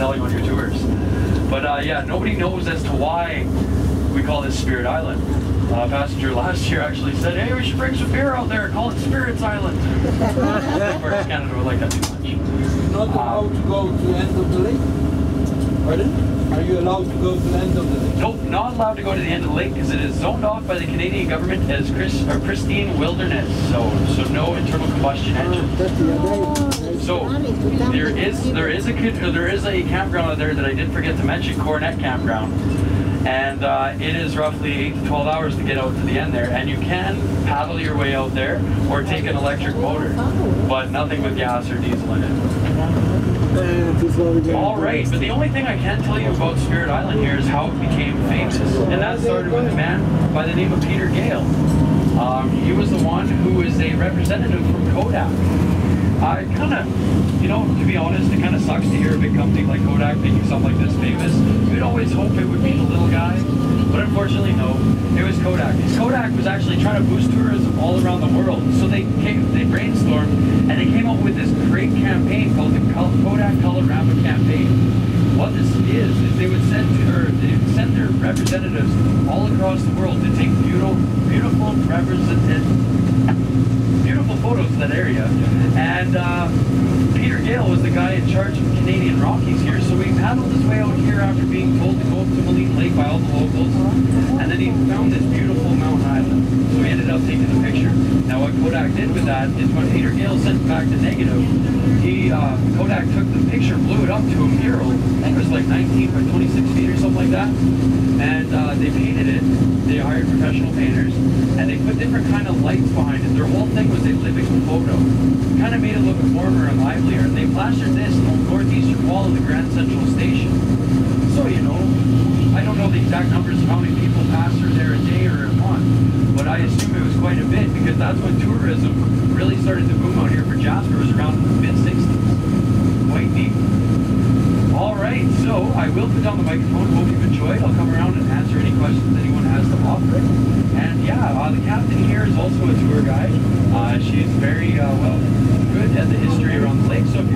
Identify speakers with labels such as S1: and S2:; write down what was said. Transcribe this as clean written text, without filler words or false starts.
S1: tell you on your tours. But yeah, nobody knows as to why we call this Spirit Island. A passenger last year actually said, hey, we should bring some beer out there, call it Spirits Island. Of course, Canada would like that too much.
S2: Not allowed to go to the end of the lake? Pardon? Are you allowed to go to the end of the lake?
S1: Nope, not allowed to go to the end of the lake because it is zoned off by the Canadian government as pristine wilderness. So no internal combustion engine. So there is a campground out there that I did forget to mention, Coronet Campground. And it is roughly 8 to 12 hours to get out to the end there, and you can paddle your way out there or take an electric motor, but nothing with gas or diesel in it. Alright, but the only thing I can tell you about Spirit Island here is how it became famous, and that started with a man by the name of Peter Gale. He was the one who is a representative from Kodak. I kind of, you know, to be honest, it kind of sucks to hear a big company like Kodak making something like this famous. We'd always hope it would be the little guy, but unfortunately no, it was Kodak. Kodak was actually trying to boost tourism all around the world, so they brainstormed and they came up with this great campaign called the Kodak Colorama Campaign. What this is they would send their representatives all across the world to take beautiful photos of that area. And Peter Gale was the guy in charge of the Canadian Rockies here, so he paddled his way out here after being told to go up to Maligne Lake by all the locals, and then he found this beautiful mountain island, so he ended up taking the picture. Now what Kodak did with that is when Peter Gale sent back the negative, Kodak took the picture, blew it up to a mural, I think it was like 19 by 26 feet or something like that, and they painted it. They hired professional painters, and they put different kind of lights behind it. Their whole thing was a living photo. Kind of made it look warmer and livelier, and they plastered this on the northeastern wall of the Grand Central Station. So, you know, I don't know the exact numbers of how many people pass through there a day or a month, but I assume it was quite a bit, because that's when tourism really started to boom out here for Jasper. It was around the mid-60s. Quite neat. Alright, so I will put down the microphone. Hope you've enjoyed. I'll come around and answer any questions anyone has to offer. And yeah, the captain here is also a tour guide. She's very, well, good at the history around the lake. So if you